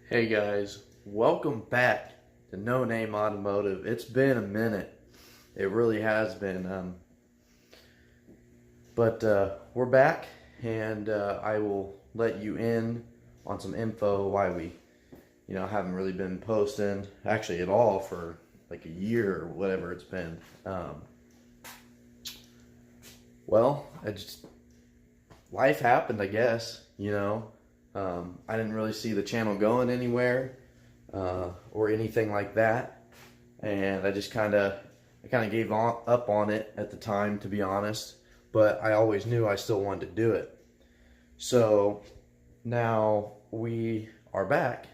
Hey guys, welcome back to No Name Automotive. It's been a minute. It really has been. But we're back, and I will let you in on some info why we, haven't really been posting actually at all for like a year or whatever it's been. Well, life happened, I guess. I didn't really see the channel going anywhere or anything like that, and I kind of gave up on it at the time, to be honest. But I always knew I still wanted to do it. So now we are back,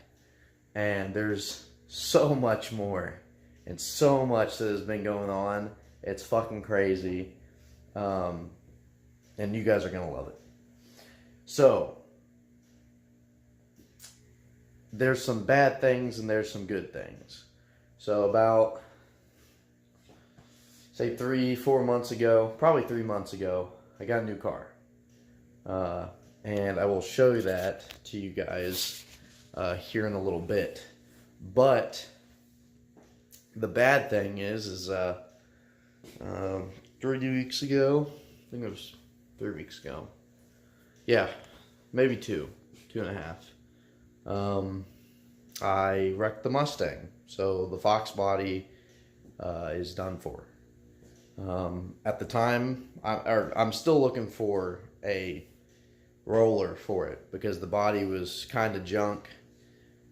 and there's so much more and so much that has been going on. It's fucking crazy, and you guys are gonna love it. So there's some bad things and there's some good things. So about, say 3-4 months ago, probably 3 months ago, I got a new car. And I will show you that to you guys here in a little bit. But the bad thing is 3 weeks ago, I think it was 3 weeks ago. Yeah, maybe 2.5. I wrecked the Mustang, so the Fox body is done for. At the time, I'm still looking for a roller for it because the body was kind of junk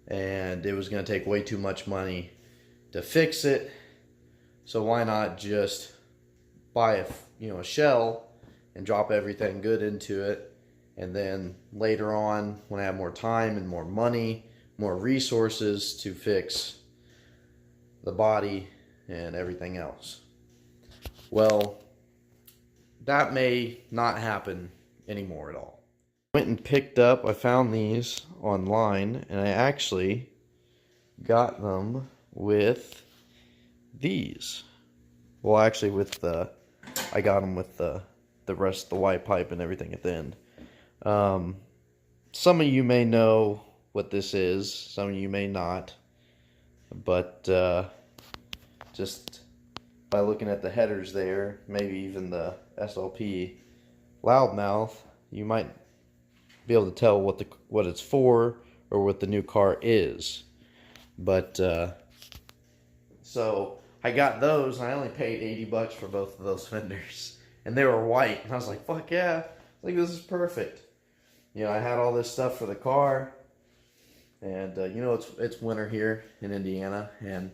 and it was going to take way too much money to fix it. So why not just buy a shell and drop everything good into it, and then later on, when I have more time and more money, more resources to fix the body and everything else. Well, that may not happen anymore at all. I went and picked up, I found these online, and I actually got them with these. Well, actually I got them with the rest of the white pipe and everything at the end. Some of you may know what this is, some of you may not, but just by looking at the headers there, maybe even the SLP loudmouth, you might be able to tell what it's for or what the new car is. But so I got those, and I only paid $80 for both of those fenders, and they were white, and I was like, fuck yeah, like this is perfect. I had all this stuff for the car, and it's winter here in Indiana, and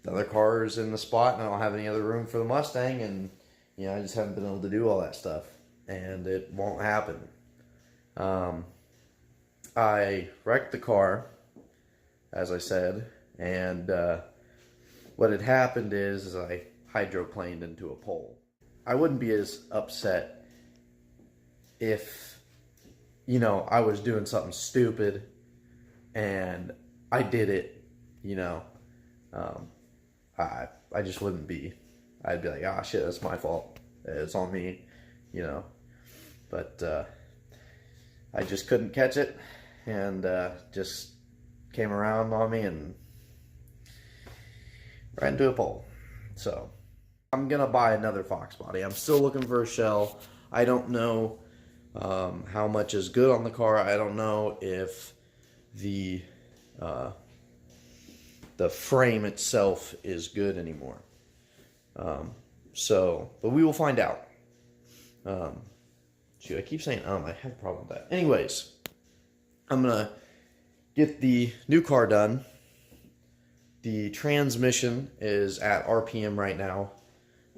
the other car is in the spot, and I don't have any other room for the Mustang, and I just haven't been able to do all that stuff, and it won't happen. I wrecked the car, as I said, and what had happened is I hydroplaned into a pole. I wouldn't be as upset if I was doing something stupid and I did it, I just wouldn't be. I'd be like, ah, shit, that's my fault. It's on me, But I just couldn't catch it, and just came around on me and ran into a pole. So I'm gonna buy another Fox body. I'm still looking for a shell. I don't know how much is good on the car. I don't know if the frame itself is good anymore. But we will find out. I keep saying I have a problem with that. Anyways, I'm gonna get the new car done. The transmission is at RPM right now,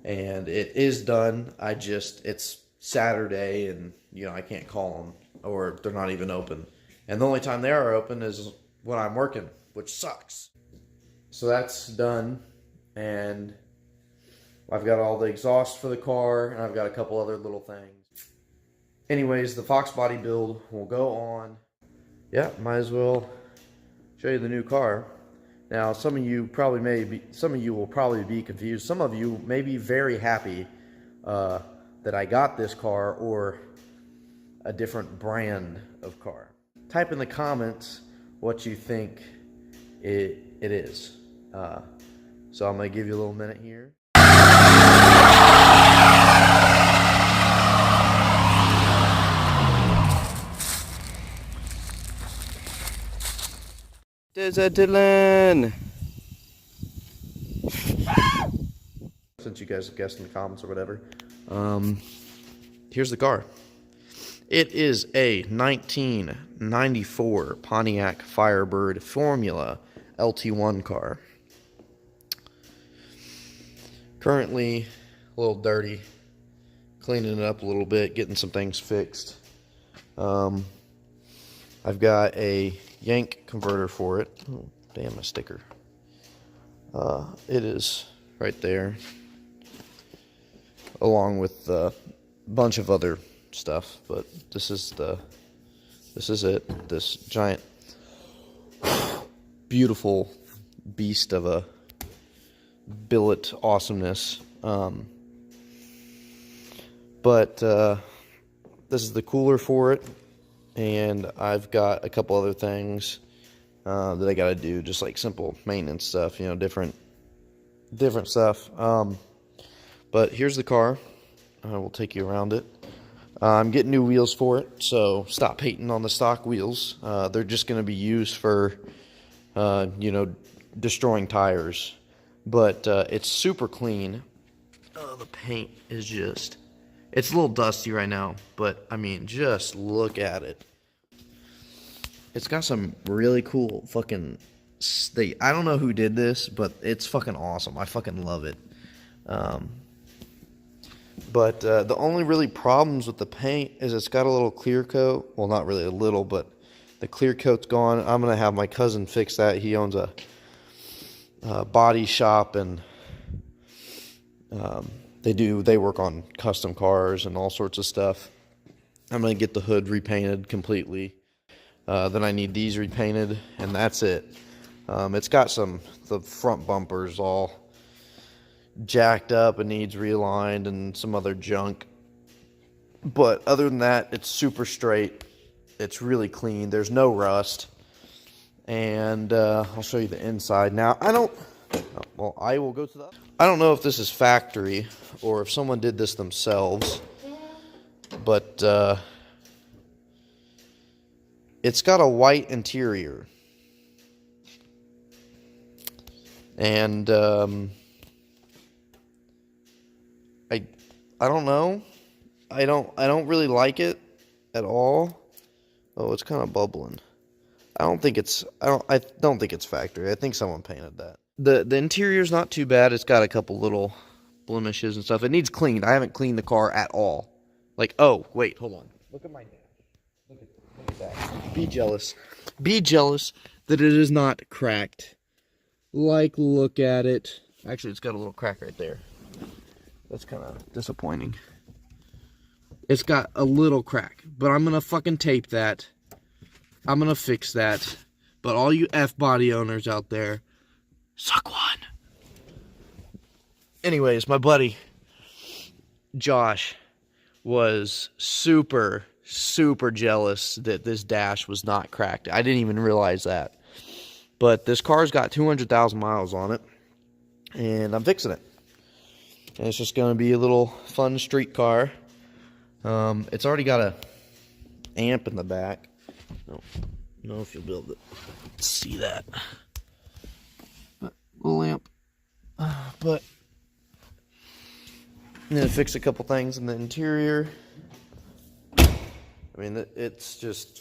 and it is done. It's Saturday, and I can't call them, or they're not even open. And the only time they are open is when I'm working, which sucks. So that's done, and I've got all the exhaust for the car, and I've got a couple other little things. Anyways, the Fox body build will go on. Yeah, might as well show you the new car. Now, some of you will probably be confused. Some of you may be very happy that I got this car or a different brand of car. Type in the comments what you think it is. So I'm going to give you a little minute here. Desert Dylan! Since you guys have guessed in the comments or whatever, here's the car. It is a 1994 Pontiac Firebird Formula LT1 car. Currently a little dirty, cleaning it up a little bit, getting some things fixed. I've got a yank converter for it. Oh, damn, a sticker. It is right there, along with a bunch of other stuff, but this is it. This giant, beautiful beast of a billet awesomeness. But this is the cooler for it, and I've got a couple other things that I gotta do, just like simple maintenance stuff, you know, different stuff. But here's the car. I will take you around it. I'm getting new wheels for it, so stop hating on the stock wheels. They're just going to be used for, you know, destroying tires. But it's super clean. The paint is just... It's a little dusty right now, but, I mean, just look at it. It's got some really cool fucking... I don't know who did this, but it's fucking awesome. I fucking love it. But the only really problems with the paint is it's got a little clear coat. Well, not really a little, but the clear coat's gone. I'm going to have my cousin fix that. He owns a body shop, and they work on custom cars and all sorts of stuff. I'm going to get the hood repainted completely. Then I need these repainted, and that's it. It's got the front bumpers all jacked up and needs realigned and some other junk, but other than that, it's super straight. It's really clean. There's no rust, and I'll show you the inside now. I will go to that. I don't know if this is factory or if someone did this themselves, but it's got a white interior, and I don't know. I don't really like it at all. Oh, it's kind of bubbling. I don't think it's factory. I think someone painted that. The interior's not too bad. It's got a couple little blemishes and stuff. It needs cleaned. I haven't cleaned the car at all. Like, oh, wait, hold on. Look at my dash. Look at that. Be jealous. Be jealous that it is not cracked. Like, look at it. Actually, it's got a little crack right there. That's kind of disappointing. It's got a little crack, but I'm going to fucking tape that. I'm going to fix that. But all you F-body owners out there, suck one. Anyways, my buddy, Josh, was super, super jealous that this dash was not cracked. I didn't even realize that. But this car's got 200,000 miles on it, and I'm fixing it. And it's just going to be a little fun street car. It's already got a amp in the back. I don't know if you'll be able to see that. But little amp. But I'm going to fix a couple things in the interior. I mean, it's just...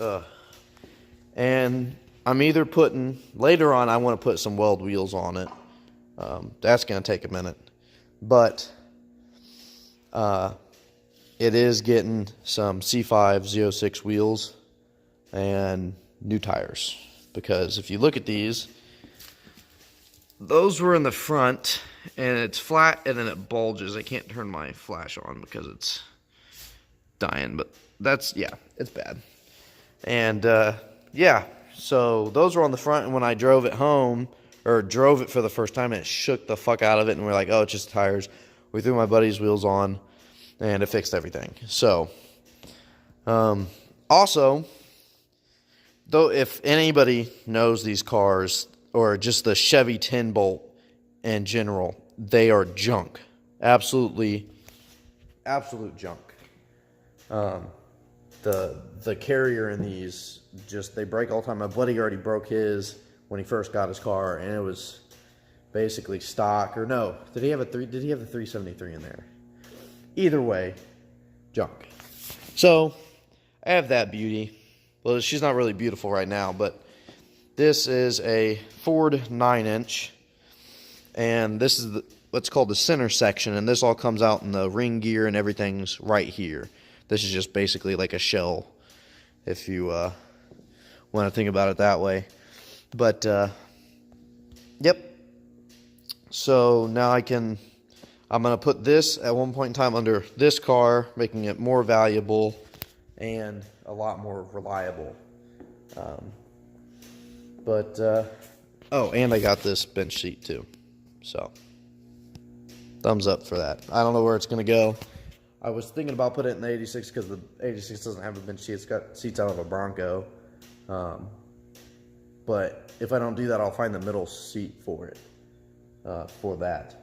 and I'm either putting... Later on, I want to put some weld wheels on it. That's going to take a minute. But it is getting some C5 Z06 wheels and new tires. Because if you look at these, those were in the front, and it's flat, and then it bulges. I can't turn my flash on because it's dying, but that's, yeah, it's bad. And, yeah, so those were on the front, and when I drove it home, or drove it for the first time, and it shook the fuck out of it, and we're like, oh, it's just tires. We threw my buddy's wheels on, and it fixed everything. So, also, though, if anybody knows these cars or just the Chevy 10 Bolt in general, they are junk. Absolute junk. The carrier in these, just, they break all the time. My buddy already broke his when he first got his car, and it was basically stock. Or no, did he have the 373 in there? Either way, junk. So I have that beauty. Well, she's not really beautiful right now, but this is a Ford 9-inch, and this is what's called the center section, and this all comes out in the ring gear and everything's right here. This is just basically like a shell, if you want to think about it that way. But yep. So now I'm going to put this at one point in time under this car, making it more valuable and a lot more reliable. Oh, and I got this bench seat too. So, thumbs up for that. I don't know where it's going to go. I was thinking about putting it in the 86 because the 86 doesn't have a bench seat. It's got seats out of a Bronco. But if I don't do that, I'll find the middle seat for it. For that.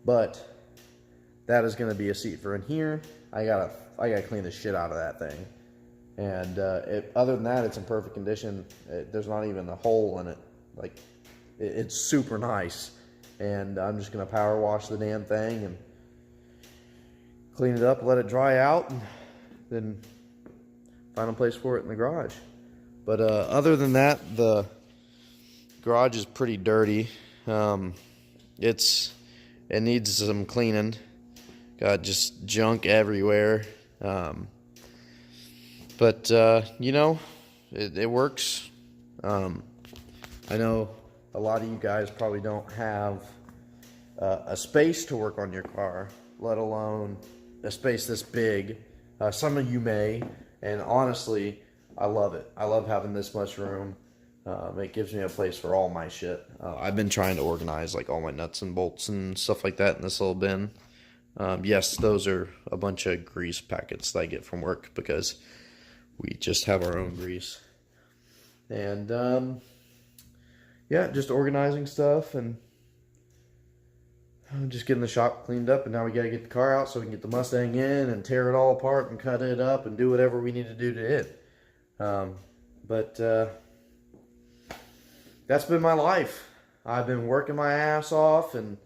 But that is going to be a seat for in here. I gotta clean the shit out of that thing. And other than that, it's in perfect condition. There's not even a hole in it. Like, it's super nice. And I'm just going to power wash the damn thing and clean it up, let it dry out, and then find a place for it in the garage. But other than that, the garage is pretty dirty. It needs some cleaning. Got just junk everywhere. But you know, it works. I know a lot of you guys probably don't have a space to work on your car, let alone a space this big. Some of you may, and honestly, I love it. I love having this much room. It gives me a place for all my shit. I've been trying to organize like all my nuts and bolts and stuff like that in this little bin. Yes, those are a bunch of grease packets that I get from work because we just have our own grease. And yeah, just organizing stuff and just getting the shop cleaned up. And now we got to get the car out so we can get the Mustang in and tear it all apart and cut it up and do whatever we need to do to it. That's been my life. I've been working my ass off and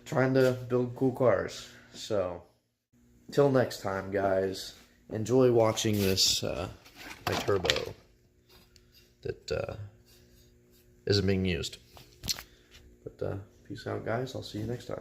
trying to build cool cars. So, till next time, guys, enjoy watching this my turbo that isn't being used. But peace out, guys. I'll see you next time.